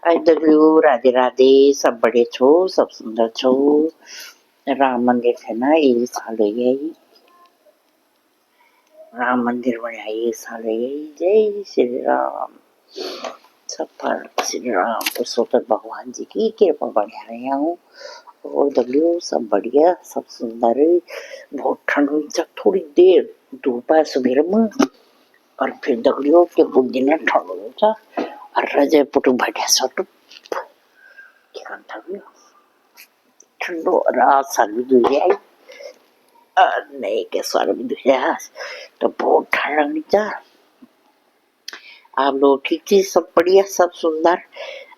I W Radhe Radhe. सब बड़े छो, सब सुंदर छो। राम मंदिर थे ना, एक साल हो गया ही। राम मंदिर बना एक साल हो गया। जय श्री राम। सब पर श्री राम पुरुषोत्तम भगवान जी की कृपा बढ़िया रहा हूँ। और डब्ल्यू सब बढ़िया, सब सुंदर। बहुत ठंड हुई, जब थोड़ी देर धूप है सुबह में, और फिर डब्ल्यू के बुद्धि ने ठंड हो जा, और रजे पुटु बढ़िया सटु क्या करता भी ठंडो रात साल भी दुई आई। नहीं के स्वर भी दुई तो बहुत ठंड लगनी जा। आप लोग ठीक थी, सब बढ़िया, सब सुंदर।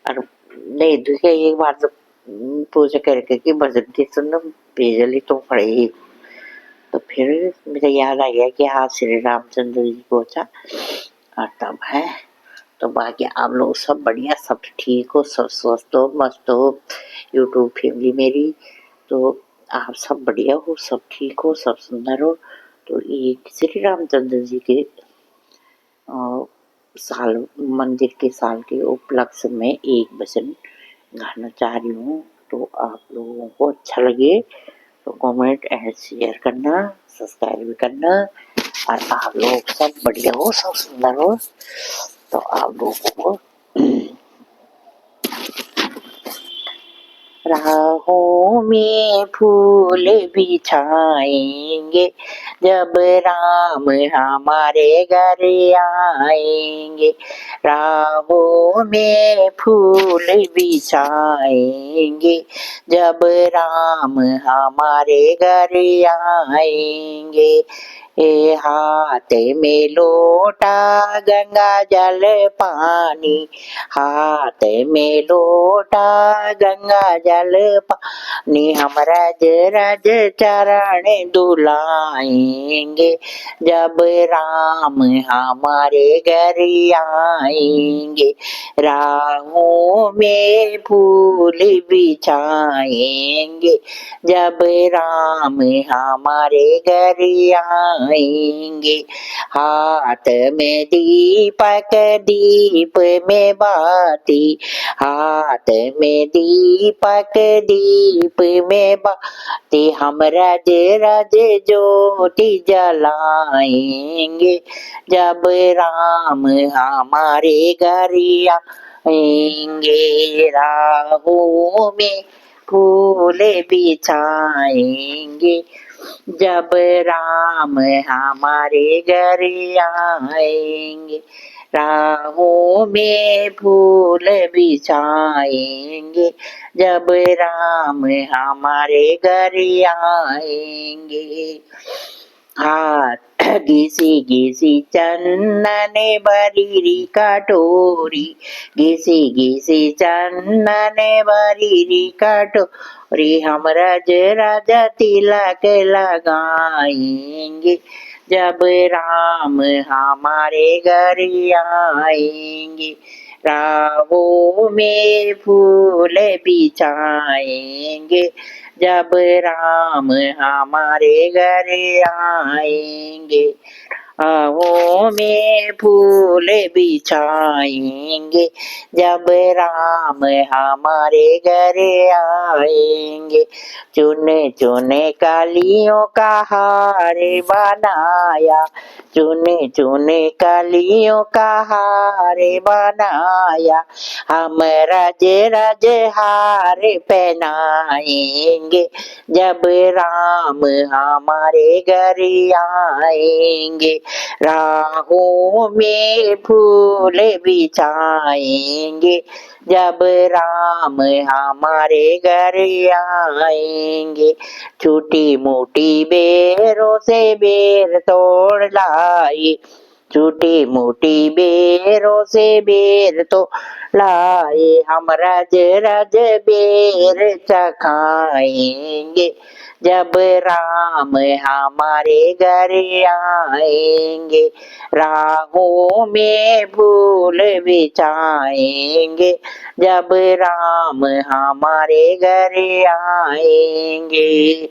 और नहीं दुई एक बार तो पूजा करके कि बजती सुन भेजली तो पड़े ही। तो फिर मुझे याद आ गया कि हाँ श्री रामचंद्र जी को था, और तब है। तो बाकी आप लोग सब बढ़िया, सब ठीक हो, सब स्वस्थ हो, मस्त हो। यूट्यूब फैमिली मेरी, तो आप सब बढ़िया हो, सब ठीक हो, सब सुंदर हो। तो ये श्री रामचंद्र जी के साल, मंदिर के साल के उपलक्ष्य में एक वचन गाना चाह रही हूँ। तो आप लोगों को अच्छा लगे तो कमेंट एंड शेयर करना, सब्सक्राइब भी करना। और आप लोग सब बढ़िया हो, सब सुंदर हो। तो आप लोगों को राहों में फूल बिछाएंगे, जब राम हमारे घर आएंगे। राहों में फूल बिछाएंगे, जब राम हमारे घर आएंगे। ए हाथ में लोटा गंगा जल पानी, हाथ में लोटा गंगा जल पानी, हम रज रज चरण दुलाएंगे, जब राम हमारे घर आएंगे। राहों में फूल बिछाएंगे, जब राम हमारे घर आएंगे। हाथ में दीपक, दीप में बाती, हाथ में दीपक, दीप में बाती, हम रज रज ज्योति जलाएंगे, जब राम हमारे घर आएंगे। राहों में फूल बिछाएंगे, जब राम हमारे घर आएंगे। राहों में फूल बिछाएंगे, जब राम हमारे घर आएंगे। हाथ घिसी घिसी चंदन भरी कटोरी, घिसी घिसी चंदन भरी कटोरी, हम रज रज तिलक लगाएंगे, जब राम हमारे घर आएंगे। राहों में फूल बिछाएंगे, जब राम हमारे घर आएंगे। राहों में फूल बिछाएंगे, जब राम हमारे घर आएंगे। चुन चुन कलियों का हार बनाया, चुन चुन कलियों का हार बनाया, हम रज रज हार पहनाएंगे, जब राम हमारे घर आएंगे। राहों में फूल बिछाएंगे, जब राम हमारे घर आएंगे। छोटी मोटी बेरों से बेर तोड़ लाई, छोटी मोटी बेरों से बेर तो लाए, हम रज रज बेर चखाएंगे, जब राम हमारे घर आएंगे। राहों में फूल बिछाएंगे, जब राम हमारे घर आएंगे।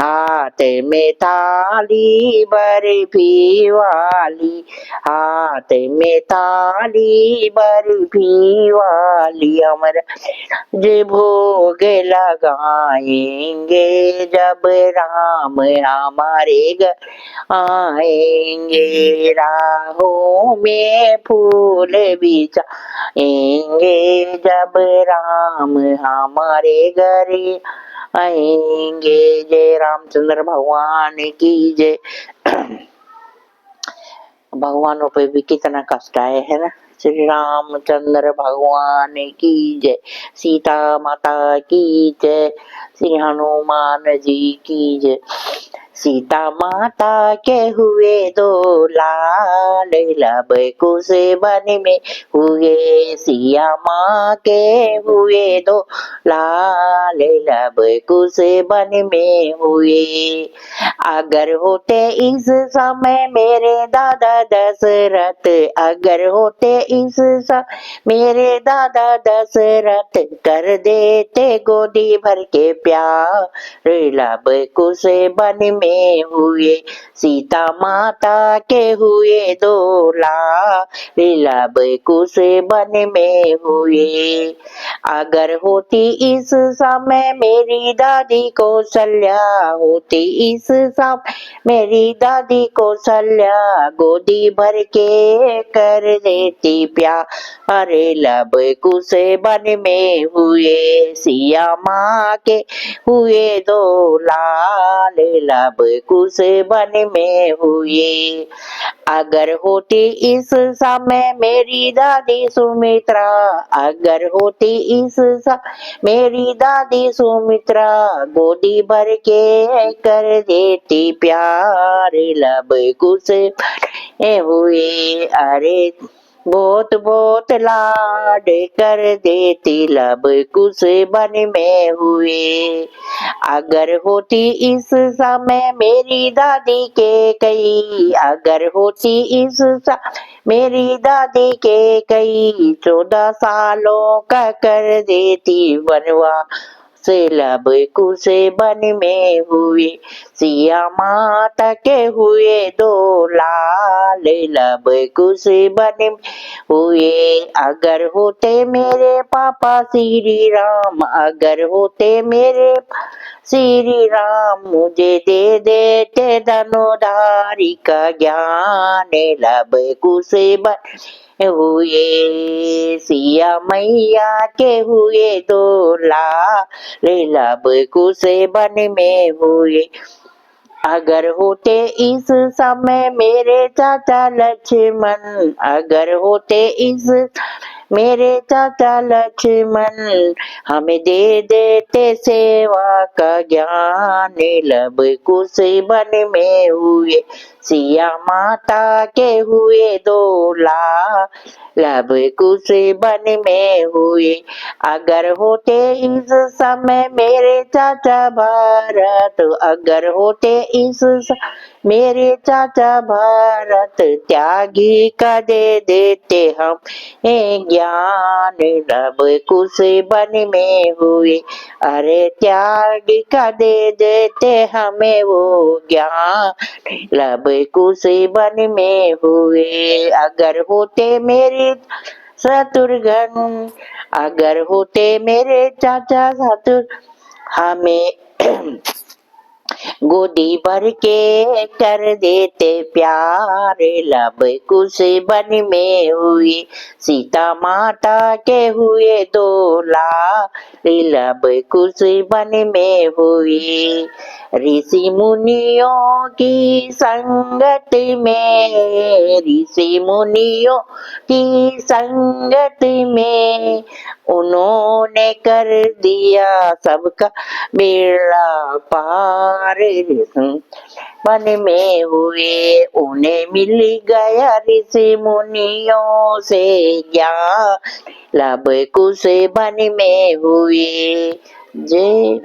हाथ में थाली बर्फी वाली, हाथ में थाली बर्फी वाली, अमर जे भोग लगाएंगे जब राम हमारे घर आएंगे, राहों में फूल बिछाएंगे जब राम हमारे घर आएंगे। जय रामचंद्र भगवान की जय। भगवानों पे भी कितना कष्ट आए है ना। श्री रामचंद्र भगवान की जय, सीता माता की जय, श्री हनुमान जी की जय। सीता माता के हुए दो लाल, लब कुश वन में हुए, सिया माँ के हुए दो लाल, लब कुश वन में हुए। अगर होते इस समय मेरे दादा दशरथ, अगर होते इस समय मेरे दादा दशरथ, कर देते गोदी भर के प्यार, लब कुश वन में हुए, सीता माता के हुए दो लाल, लब कुश वन में हुए। अगर होती इस समय मेरी दादी कौशल्या, होती इस समय मेरी दादी कौशल्या, गोदी भर के कर देती प्यार, अरे लब कुश वन में हुए, सिया माँ के हुए दो लाल, लब कुश वन में हुए। अगर होती इस समय मेरी दादी सुमित्रा, अगर होती इस समय मेरी दादी सुमित्रा, गोदी भर के कर देती प्यार, लब कुश वन हुए, अरे बहुत बहुत लाड कर देती, लब कुश वन में हुए। अगर होती इस समय मेरी दादी के कई, अगर होती इस समय मेरी दादी के कई, 14 सालों का कर देती वनवास, लब कुश वन में हुए, सिया माता के हुए दो लाल, लब कुश वन में हुए। अगर होते मेरे पापा श्री राम, अगर होते मेरे श्री राम, मुझे दे देते धनुधारी का ज्ञान, लब कुश वन हुए, सिया मैया के हुए दो लाल, लब कुश वन में हुए। अगर होते इस समय मेरे चाचा लक्ष्मण, अगर होते इस मेरे चाचा लक्ष्मण, हमें दे देते सेवा का ज्ञान, लब कुश वन में हुए, सिया माता के हुए दो लाल, लब कुश वन में हुए। अगर होते इस समय मेरे चाचा भारत, अगर होते इस समय मेरे चाचा भारत, त्यागी का दे देते हम ज्ञान, लब कुश वन में हुए, अरे त्याग का दे देते हमें वो ज्ञान, लब कुश वन में हुए। अगर होते मेरे शत्रुघ्न, अगर होते मेरे चाचा शत्रु, हमें गोदी भर के कर देते प्यार, लब कुश वन में हुए, सीता माता के हुए दो लाल, लब कुश वन में हुए। ऋषि मुनियों की संगत में, ऋषि मुनियों की संगत में, उन्होंने कर दिया सबका बेड़ा पार, वन में हुए, उन्हें मिल गया ऋषि मुनियों से ज्ञान, लब कुश वन में हुए। जय